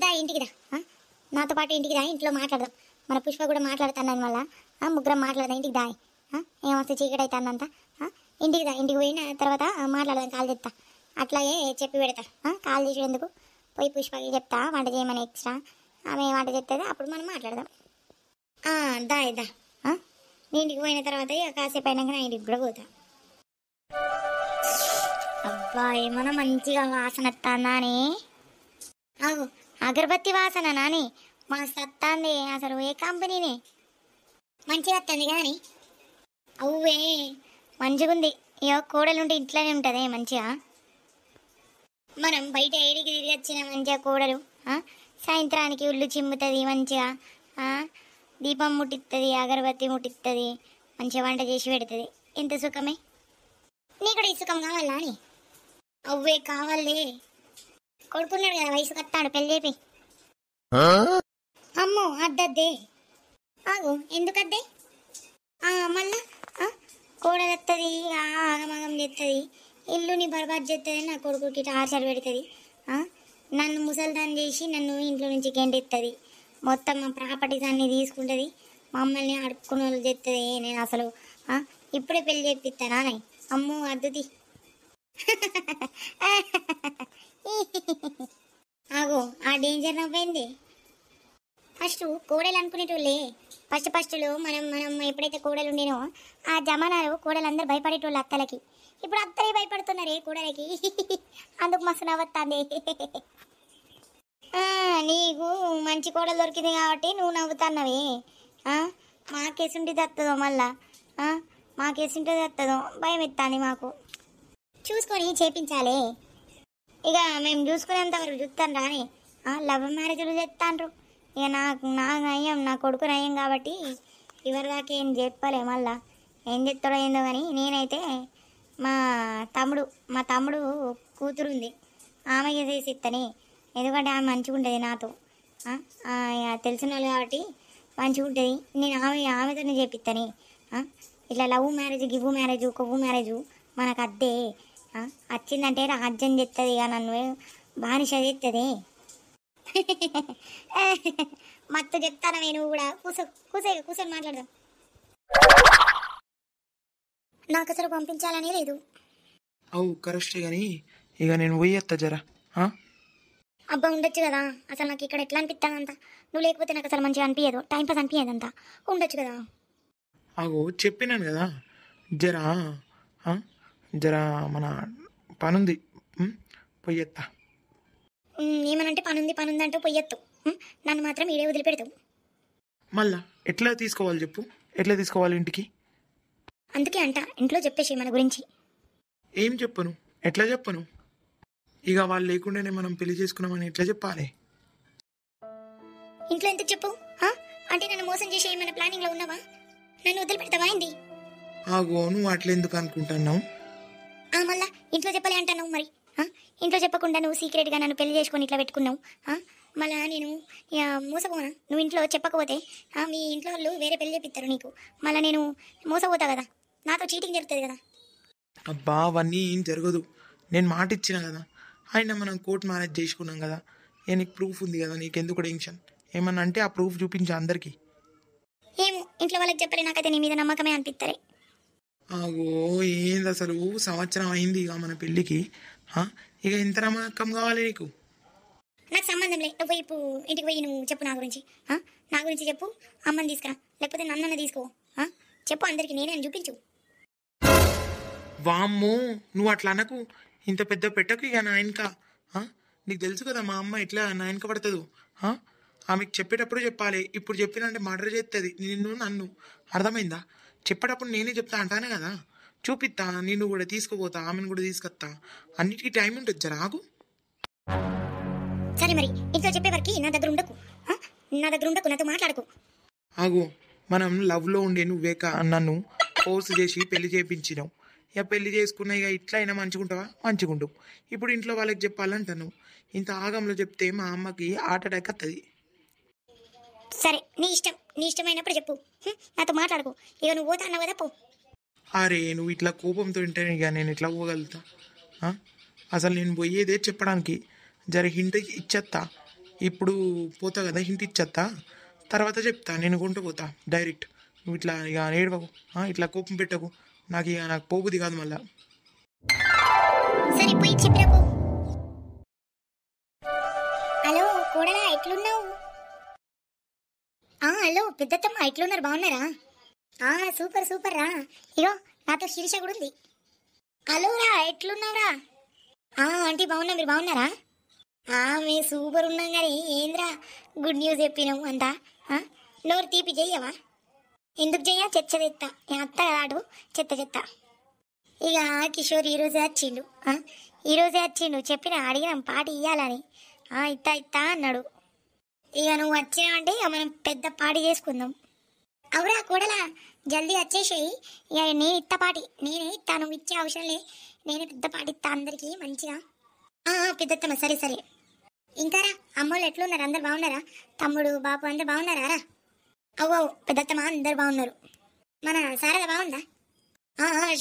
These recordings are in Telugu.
దా ఇంటికి దా, నాతో పాటు ఇంటికి దా, ఇంట్లో మాట్లాడదాం. మన పుష్ప కూడా మాట్లాడుతాను వల్ల ముగ్గురం మాట్లాడదాం. ఇంటికి దా, ఏమొస్తే చీకటి అవుతుందంతా. ఇంటికి దా, ఇంటికి పోయిన తర్వాత మాట్లాడదాం. కాల్ చెప్తా, అట్లాగే చెప్పి పెడతా. కాల్ చేసేందుకు పోయి పుష్పకి చెప్తా వంట చేయమని ఎక్స్ట్రా. ఆమె వంట చెప్తుంది, అప్పుడు మనం మాట్లాడదాం. దా దా, నీ ఇంటికి పోయిన తర్వాత ఇక కాసేపు అయినాక నా ఇంటికి కూడా పోతా. అబ్బా ఏమన్నా మంచిగా వాసన వస్తుందాని. అవు అగరబత్తి వాసన నాని మస్తు వస్తుంది. అసలు ఏ కంపెనీనే మంచిగా వస్తుంది కానీ అవువే మంచిగా ఉంది. ఇక కోడలుంటే ఇంట్లోనే ఉంటుంది మంచిగా. మనం బయట ఏడికి తిరిగి వచ్చిన మంచిగా కోడలు సాయంత్రానికి ఉల్లు చిమ్ముతుంది మంచిగా, దీపం ముట్టిస్తుంది, అగరబత్తి ముట్టిస్తుంది, మంచిగా వంట చేసి పెడుతుంది. ఎంత సుఖమే. నీ కూడా ఈ సుఖం కావాలా అని? అవ్వే కావాలే. కొడుకున్నాడు కదా, వయసు కట్టాడు, పెళ్ళి చెప్పి. అమ్మో అద్దద్దే. ఆగు ఎందుకద్దే? మళ్ళా కోడలు వస్తుంది, ఆగమగం చేస్తుంది, ఇల్లుని బర్బాద్ చేస్తుంది, నా కొడుకుకి టార్చర్ పెడుతుంది, నన్ను ముసల్దాన్ని చేసి నన్ను ఇంట్లో నుంచి గెంటెత్తుంది, మొత్తం మా ప్రాపర్టీస్ అన్నీ తీసుకుంటుంది, మమ్మల్ని అడుక్కుని వాళ్ళు చేస్తుంది. నేను అసలు ఇప్పుడే పెళ్లి చేపిస్తానా అని. అమ్మో అద్దుది. ఆగో ఆ డేంజర్ నవ్వైంది. ఫస్ట్ కోడలు అనుకునేటోళ్ళే. ఫస్ట్లో మనం ఎప్పుడైతే కోడలు ఉండేనో ఆ జమానాలో కోడలందరూ భయపడేటోళ్ళు అత్తలకి. ఇప్పుడు అత్తలే భయపడుతున్నారే కోడలకి. అందుకు మస్తు నవ్వుతుంది. నీకు మంచి కోడలు దొరికింది కాబట్టి నువ్వు నవ్వుతున్నావే. మాకేసుంటే తత్తదో మళ్ళా, మాకేసుంటే తత్తదో భయం ఎత్తాను మాకు. చూసుకొని చేపించాలి. ఇక మేము చూసుకునేంత వరకు చూస్తాను రాని. లవ్ మ్యారేజ్లు చేస్తాండ్రు. ఇక నా నయం, నా కొడుకు నయం కాబట్టి ఎవరి దాకా ఏం చెప్పలే. మళ్ళా ఏం చెప్తాడో ఏందో కానీ నేనైతే మా తమ్ముడు కూతురు ఉంది, ఆమెకి చేసి ఇస్తానే. ఎందుకంటే ఆమె మంచిగా ఉంటుంది నాతో, తెలిసిన వాళ్ళు కాబట్టి మంచిగా ఉంటుంది. నేను ఆమెతోనే చేపిస్తానే. ఇట్లా లవ్ మ్యారేజ్, గివ్ మ్యారేజ్, కొవ్వు మ్యారేజ్ మనకు అద్దే. వచ్చిందంటే రాజ్యం చెప్తుంది, ఇక నన్ను బానిస చేస్తుంది. మత్తు చెప్తాను నేను కూడా. కూర్చొని మాట్లాడదాం. నాకు అసలు పంపించాలని లేదు. అవు కరెక్టే కానీ ఇక నేను పోయేస్తా జరా. అబ్బా ఉండొచ్చు కదా. అసలు నాకు ఇక్కడ ఎట్లా అనిపిస్తానంత, నువ్వు లేకపోతే నాకు అసలు మంచిగా అనిపించదు, టైంపాస్ అనిపించదంతా. ఉండొచ్చు కదా. అగో చెప్పినాను కదా జరా, జరా మన పనుంది పోయేస్తా. ఏమనంటే పనుంది అంటూ పొయ్యొద్దు. నన్ను మాత్రం ఈడే వదిలిపెడతావు. మళ్ళా ఎట్లా తీసుకోవాలి చెప్పు, ఎట్లా తీసుకోవాలి ఇంటికి? అందుకే అంట ఇంట్లో చెప్పేసి మన గురించి. ఏం చెప్పను, ఎట్లా చెప్పను? ఇక వాళ్ళు లేకుండానే మనం పెళ్లి చేసుకున్నామని ఎట్లా చెప్పాలి? ఇంట్లో ఎందుకు చెప్పు? అంటే నన్ను మోసం చేసి ఏమైనా ప్లానింగ్ లో ఉన్నావా? నన్ను వదిలిపెడతావా ఏంది? ఆగో నువ్వు అట్లా ఎందుకు అనుకుంటున్నావు? మళ్ళా ఇంట్లో చెప్పలే అంటున్నావు మరి. ఇంట్లో చెప్పకుండా నువ్వు సీక్రెట్గా నన్ను పెళ్లి చేసుకొని ఇట్లా పెట్టుకున్నావు. మళ్ళా నేను మోసపోనా? నువ్వు ఇంట్లో చెప్పకపోతే మీ ఇంట్లో వాళ్ళు వేరే పెళ్లి చేపిస్తారు నీకు. మళ్ళీ నేను మోసపోతా కదా, నాతో చీటింగ్ జరుగుతుంది కదా. అబ్బా అవన్నీ ఏం జరగదు, నేను మాట ఇచ్చిన కదా. అయినా మనం కోర్టు మ్యారేజ్ చేసుకున్నాం కదా, నీకు ప్రూఫ్ ఉంది కదా, నీకెందుకు టెన్షన్? ఏమన్నా అంటే ఆ ప్రూఫ్ చూపించా అందరికీ. ఏమో ఇంట్లో వాళ్ళకి చెప్పలే, నాకైతే నీ మీద నమ్మకమే అనిపిస్తారే. ఆగో ఏంది అసలు, సంవత్సరం అయింది ఇక మన పెళ్ళికి. ఇక ఎంత నమ్మకం కావాలి నీకు? నాకు సంబంధం లేదు. నువ్వు ఇప్పుడు ఇంటికి పోయి నువ్వు చెప్పు నా గురించి చెప్పు. అమ్మని తీసుకురా, లేకపోతే నన్నన్న తీసుకో. చెప్పు అందరికి, నేనే అని చూపించు. వామ్మో నువ్వు అట్లా అనకు, ఇంత పెద్ద పెట్టకు ఇక నా వెనక. నీకు తెలుసు కదా మా అమ్మ ఎట్లా నా వెనక పడుతుందో. ఆమెకు చెప్పేటప్పుడు చెప్పాలి, ఇప్పుడు చెప్పినంటే మర్డర్ చేస్తుంది నన్ను. అర్థమైందా? చెప్పేటప్పుడు నేనే చెప్తా అంటానే కదా, చూపిస్తా, నిన్ను కూడా తీసుకుపోతా, ఆమెను కూడా తీసుకొస్తా. అన్నిటికీ టైం ఉంటుంది, జరాగు. సరే మరి ఇంట్లో చెప్పేవారికి నా దగ్గర ఉండకు, నాతో మాట్లాడకు. ఆగు, మనం లవ్లో ఉండే నువ్వేక నన్ను ఫోర్స్ చేసి పెళ్లి చేయించినావు. ఇక పెళ్లి చేసుకున్నా ఇక ఇట్లా అయినా మంచిగుంటావా? మంచిగుంటావు. ఇప్పుడు ఇంట్లో వాళ్ళకి చెప్పాలంటాను. ఇంత ఆగంలో చెప్తే మా అమ్మకి హార్ట్ అటాక్ వస్తుంది. సరే నీ ఇష్టమైనప్పుడు చెప్పు, నాతో మాట్లాడకు. ఇక నువ్వు పోతా అన్నావు కదా, పో. అరే నువ్వు ఇట్లా కోపంతో ఉంటేనే ఇక నేను ఎట్లా పోగలుగుతా? అసలు నేను పోయేదే చెప్పడానికి, జర హింట్ ఇచ్చేస్తా. ఇప్పుడు పోతా కదా ఇంటి ఇచ్చేస్తా, తర్వాత చెప్తా, నేను కొంటూ పోతా డైరెక్ట్. నువ్వు ఇట్లా ఇక ఏడవకు, ఇట్లా కోపం పెట్టకు, నాకు పోబుది కాదు మళ్ళా. సరే పోయి చెప్పినప్పు. హలో కోడలా ఎట్లున్నావు? హలో పెద్దత్తమ్మ ఎట్లున్నారు, బాగున్నారా? సూపర్ సూపర్ రా. ఇగో నాతో శిరీష కూడా ఉంది. హలో రా, ఎట్లున్నావురా? ఆంటీ బాగున్నా, మీరు బాగున్నారా? మేము సూపర్ ఉన్నాం కానీ ఏంద్రా గుడ్ న్యూస్ చెప్పినావు అంతా. నోరు తీపి చెయ్యవా? ఎందుకు చెయ్య, చెత్త చెత్త అత్త కాదు, చెత్త చెత్త. ఇక కిషోర్ ఈరోజే వచ్చిండు, చెప్పిన అడిగినాం పాట ఇయ్యాలని. ఇత్తా అన్నాడు. ఇక నువ్వు వచ్చినావంటే ఇక మనం పెద్ద పార్టీ చేసుకుందాం. అవురా కూడలా, జల్దీ వచ్చేసేయి. ఇక నేను ఇత్త పాటి, నేనే ఇత్తా, నువ్వు ఇచ్చే అవసరం లే, నేనే పెద్ద పాటి ఇస్తా అందరికి మంచిగా. పెద్దత్తమ్మ సరే సరే. ఇంకారా అమ్మోళ్ళు ఎట్లున్నారు, అందరు బాగున్నారా? తమ్ముడు బాపు అందరు బాగున్నారా రా? అవ్వ పెద్దత్తమ్మ అందరు బాగున్నారు. మన శారద బాగుందా?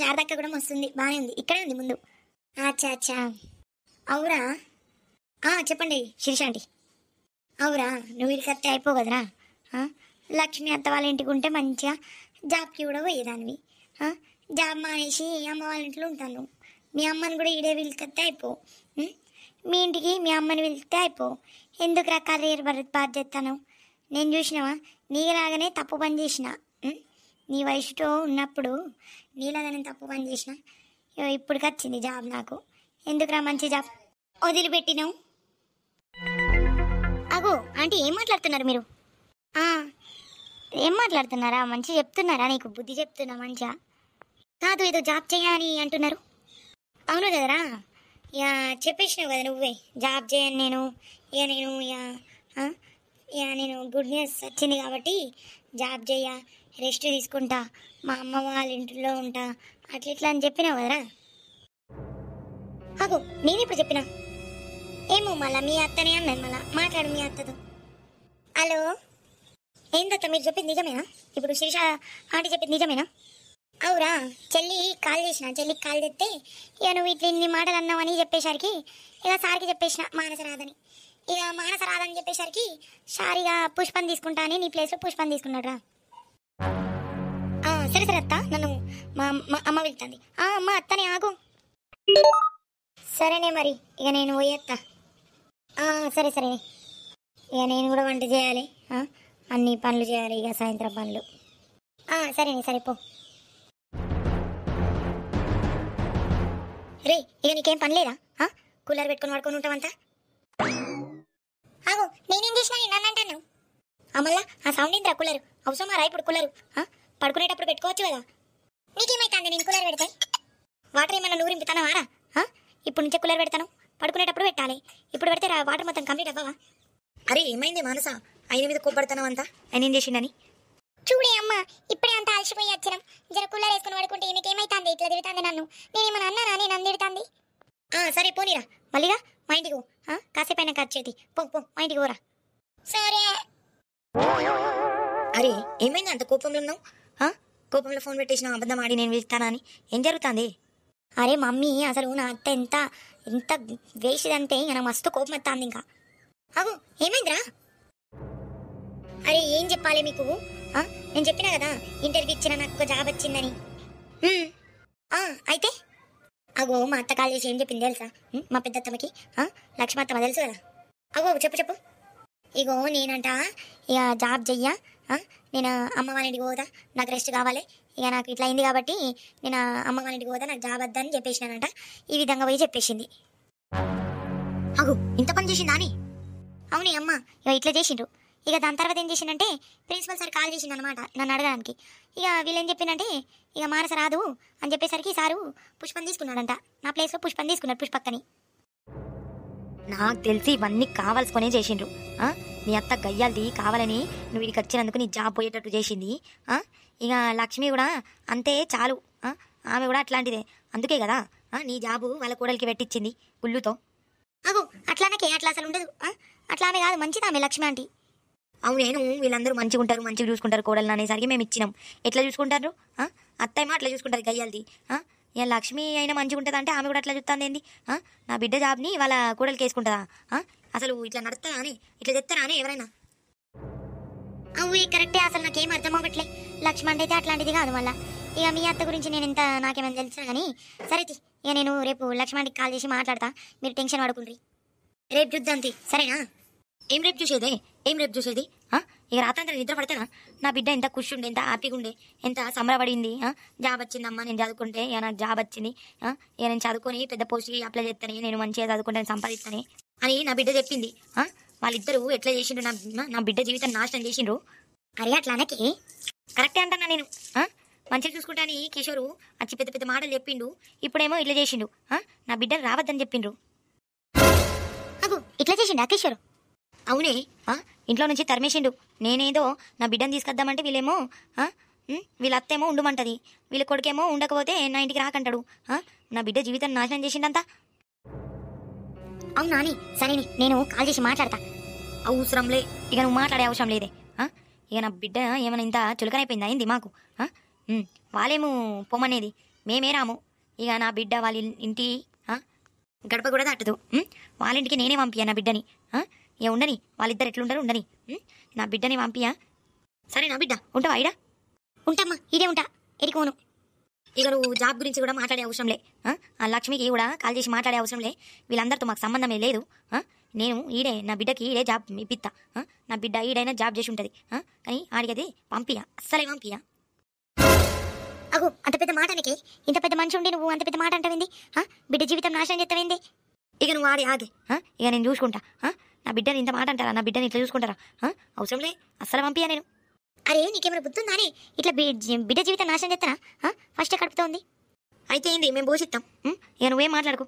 శారదక్క కూడా వస్తుంది, బాగానే ఉంది, ఇక్కడే ఉంది ముందు. అచ్చా అవురా? చెప్పండి శిరీష ఆంటీ. అవురా, నువ్వు వీడికి అత్తే అయిపో కదరా. లక్ష్మి అత్త వాళ్ళ ఇంటికి ఉంటే మంచిగా జాబ్కి కూడా పోయేదానివి. జాబ్ మానేసి అమ్మ వాళ్ళ ఇంట్లో ఉంటాను. మీ అమ్మని కూడా ఈడే పిలిస్తే అయిపో. మీ ఇంటికి మీ అమ్మని పిలిస్తే అయిపో. ఎందుకు రకాల బాధ చేస్తాను? నేను చూసినావా, నీలాగానే తప్పు పని చేసిన. నీ వయసుతో ఉన్నప్పుడు నీలాగానే తప్పు పని చేసిన. ఇప్పటికి వచ్చింది జాబ్ నాకు. ఎందుకురా మంచి జాబ్ వదిలిపెట్టినావు? అగో ఆంటీ ఏం మాట్లాడుతున్నారు మీరు? ఏం మాట్లాడుతున్నారా? మంచిగా చెప్తున్నారా? నీకు బుద్ధి చెప్తున్నా మంచిగా. కాదు ఏదో జాబ్ చేయని అంటున్నారు. అవును కదరా, ఇక చెప్పేసినావు కదా నువ్వే, జాబ్ చేయను నేను. ఇక నేను గుడ్ న్యూస్ వచ్చింది కాబట్టి జాబ్ చేయ, రెస్ట్ తీసుకుంటా, మా అమ్మ వాళ్ళ ఇంట్లో ఉంటా, అట్లా అని చెప్పినావు కదరా. అగో నేను ఇప్పుడు చెప్పినా ఏమో, మళ్ళీ మీ అత్తనే అన్నది, మళ్ళీ మాట్లాడు మీ అత్తతో. హలో ఏందత్త, మీరు చెప్పింది నిజమేనా? ఇప్పుడు శిరీష ఆంటీ చెప్పింది నిజమేనా? అవురా, చెల్లికి కాల్ చేస్తే ఇక నువ్వు ఇట్లా ఇన్ని మాటలు అన్నావని చెప్పేసరికి ఇక సార్కి చెప్పేసిన మానస రాదని. ఇక మానస రాదని చెప్పేసరికి సార్ ఇక పుష్పం తీసుకుంటా అని నీ ప్లేస్లో పుష్పం తీసుకున్నాడు రా. సరే అత్త, నన్ను మా అమ్మ వెళ్తుంది. అమ్మ అత్తనే ఆగు. సరేనే మరి, ఇక నేను పోయేస్తా. సరే ఇక నేను కూడా వంట చేయాలి, అన్ని పనులు చేయాలి, ఇక సాయంత్రం పనులు. సరే పో. రే ఇక నీకేం పని లేదా? కూలర్ పెట్టుకొని పడుకొని ఉంటావంతా. ఆగో నేనేం చేసినా నన్ను అంటాను. మళ్ళా ఆ సౌండ్ ఏంద్రా? కూలరు అవసరమా రా ఇప్పుడు? కూలరు పడుకునేటప్పుడు పెట్టుకోవచ్చు కదా. నీకేమైతుంది నేను కూలర్ పెడితే? వాటర్ ఏమన్నా నూరు నింపుతానా వారా? ఇప్పుడు నుంచే కూలర్ పెడతాను, పడుకునేటప్పుడు పెట్టాలి. ఇప్పుడు పెడితే వాటర్ మొత్తం కంప్లీట్ అవ్వవా? అరే ఏమైంది మానస, ఆయన మీద కోప్పడతాను అంతా? ఆయన ఏం చేసిండని? చూడే అమ్మ, ఇప్పుడే అంతా అలసిపోయి వచ్చినాం, జర కూలర్ వేసుకుని పడుకుంటే నీకేమైతుంది? ఇట్లా తిడుతుంది నన్ను. నేనేమన్నా అన్నానా? నేను నన్ను తిడుతుంది. సరే పోనీరా, మళ్ళీగా మా ఇంటికి పో. కాసేపు అయినా ఖర్చు చేతి పో, మా ఇంటికి పోరా. సరే. అరే ఏమైంది అంత కోపంలో ఉన్నావు? కోపంలో ఫోన్ పెట్టేసిన అబద్ధం ఆడి నేను వెళ్తానా అని ఏం జరుగుతుంది? అరే మమ్మీ, అసలు నా అత్త ఎంత వేసిదంటే ఇక నాకు మస్తు కోపం వస్తుంది. ఇంకా అవు ఏమైందిరా? అరే ఏం చెప్పాలి మీకు? నేను చెప్పినా కదా ఇంటర్వ్యూ ఇచ్చిన, నాకు ఒక జాబ్ వచ్చిందని. అయితే అగో మా అత్త కాల్ చేసి ఏం చెప్పింది తెలుసా? మా పెద్దత్తమ్మకి లక్ష్మత్తమ్మ తెలుసు కదా. అగో చెప్పు. ఇగో నేనంట ఇక జాబ్ చెయ్యా, నేను అమ్మ వాళ్ళ ఇంటికి పోదా, నాకు రెస్ట్ కావాలి, ఇక నాకు ఇట్లా అయింది కాబట్టి నేను అమ్మ వాళ్ళ ఇంటికి పోదా, నాకు జాబ్ వద్దని చెప్పేసినానంట. ఈ విధంగా పోయి చెప్పేసింది. అగో ఇంత పని చేసిందా అని? అవునే అమ్మ, ఇక ఇట్లా చేసిండ్రు. ఇక దాని తర్వాత ఏం చేసిండంటే ప్రిన్సిపల్ సార్ కాల్ చేసిండు అనమాట నన్ను అడగడానికి. ఇక వీళ్ళు ఏం చెప్పిందంటే ఇక మానస రాదు అని చెప్పేసరికి సారు పుష్పం తీసుకున్నాడంట, నా ప్లేస్లో పుష్పం తీసుకున్నాడు, పుష్పక్కని. నాకు తెలిసి ఇవన్నీ కావాల్సుకొనే చేసిండ్రు. నీ అత్త గయ్యాలది కావాలని నువ్వు వీడికి వచ్చినందుకు నీ జాబ్ పోయేటట్టు చేసింది. ఇక లక్ష్మి కూడా అంతే చాలు, ఆమె కూడా అట్లాంటిదే, అందుకే కదా నీ జాబు వాళ్ళ కూడలికి పెట్టించింది గుళ్ళుతో. అగో అట్లానకే, అట్లా అసలు ఉండదు. అట్లా ఆమె కాదు, మంచిది ఆమె లక్ష్మి ఆంటీ. అవునేను, వీళ్ళందరూ మంచిగా ఉంటారు, మంచిగా చూసుకుంటారు కోడలు అనేసరికి మేము ఇచ్చినాం. ఎట్లా చూసుకుంటారు? అత్తయ్య అట్లా చూసుకుంటారు గయ్యాలది. ఇక లక్ష్మి అయినా మంచిగా ఉంటుంది అంటే ఆమె కూడా అట్లా చూస్తుంది ఏంది? నా బిడ్డ జాబ్ని వాళ్ళ కూడలికి వేసుకుంటుందా? అసలు ఇట్లా నడుస్తారా అని ఇట్లా తెస్తారా అని ఎవరైనా? అవి కరెక్టే, అసలు నాకేం అర్థం అవ్వట్లే. లక్ష్మణ్ అయితే అట్లాంటిది కాదు. మళ్ళీ ఇక మీ అత్త గురించి నేను ఇంత నాకేమైనా తెలుసా కానీ సరే ఇక నేను రేపు లక్ష్మణ్కి కాల్ చేసి మాట్లాడతా, మీరు టెన్షన్ పడుకుండ్రి. రేపు చూద్దాంతి సరేనా? ఏం రేపు చూసేదే? ఏం రేపు చూసేది? ఇక రాత్రంతా నిద్ర పడతానా? నా బిడ్డ ఎంత ఖుషి ఉండే, ఎంత హ్యాపీగా ఉండే, ఎంత సంబరపడింది. జాబ్ వచ్చిందమ్మా, నేను చదువుకుంటే ఇక నాకు జాబ్ వచ్చింది, ఇక నేను చదువుకొని పెద్ద పోస్ట్కి అప్లై చేస్తాను, నేను మంచిగా చదువుకుంటాను, సంపాదిస్తాను అని నా బిడ్డ చెప్పింది. వాళ్ళిద్దరూ ఎట్లా చేసిండ్రు, నా బిడ్డ జీవితం నాశనం చేసిండ్రు. అరే అట్లా అనకి, కరెక్టే అంటున్నా నేను. మంచిగా చూసుకుంటాని కిషోరు వచ్చి పెద్ద పెద్ద మాటలు చెప్పిండు, ఇప్పుడేమో ఇట్లా చేసిండు. నా బిడ్డను రావద్దని చెప్పిండ్రు. అగు ఇట్లా చేసిండు కిషోర్? అవునే, ఇంట్లో నుంచి తరిమేసిండు. నేనేదో నా బిడ్డను తీసుకొద్దామంటే వీళ్ళేమో వీళ్ళ అత్తేమో ఉండమంటది, వీళ్ళ కొడుకేమో ఉండకపోతే నా ఇంటికి రాకంటాడు. నా బిడ్డ జీవితం నాశనం చేసిండంతా. అవునా అని సరే నేను కాల్ చేసి మాట్లాడతా. అవసరంలే, ఇక నువ్వు మాట్లాడే అవసరం లేదే. ఇక నా బిడ్డ ఏమైనా ఇంత చులకనైపోయింది అయింది మాకు. వాళ్ళేమో పొమ్మనేది, మేమే రాము. ఇక నా బిడ్డ వాళ్ళ ఇంటి గడప కూడా దాటదు. వాళ్ళ ఇంటికి నేనే పంపియా నా బిడ్డని. ఇక ఉండని, వాళ్ళిద్దరు ఎట్లుంటారు ఉండని. నా బిడ్డని పంపియా. సరే నా బిడ్డ ఉంటావా ఇడా? ఉంటామ్మా, ఇదే ఉంటా, ఎరికోను. ఇక నువ్వు జాబ్ గురించి కూడా మాట్లాడే అవసరంలే. ఆ లక్ష్మికి కూడా కాల్ చేసి మాట్లాడే అవసరంలే. వీళ్ళందరితో మాకు సంబంధమే లేదు. నేను ఈడే నా బిడ్డకి ఈడే జాబ్ ఇప్పిస్తా. నా బిడ్డ ఈడైనా జాబ్ చేసి ఉంటుంది, కానీ ఆడికి అది పంపియా, అస్సలే పంపియా. అగు అంత పెద్ద మాటనికి, ఇంత పెద్ద మనిషి ఉండి నువ్వు అంత పెద్ద మాట అంటావింది? బిడ్డ జీవితం నాశనం చేస్తావింది? ఇక నువ్వు ఆడి ఆగే, ఇక నేను చూసుకుంటా. నా బిడ్డని ఇంత మాట అంటారా? నా బిడ్డని ఇట్లా చూసుకుంటారా? అవసరంలే, అస్సలు పంపియా నేను. అరే నీకేమైనా బుద్ధుందా అని? ఇట్లా బిడ్డ జీవితం నాశనం చేస్తానా? ఫస్ట్ కడుపుతా ఉంది అయితే ఏంది, మేము పోషిస్తాం. ఇక నువ్వేం మాట్లాడుకో.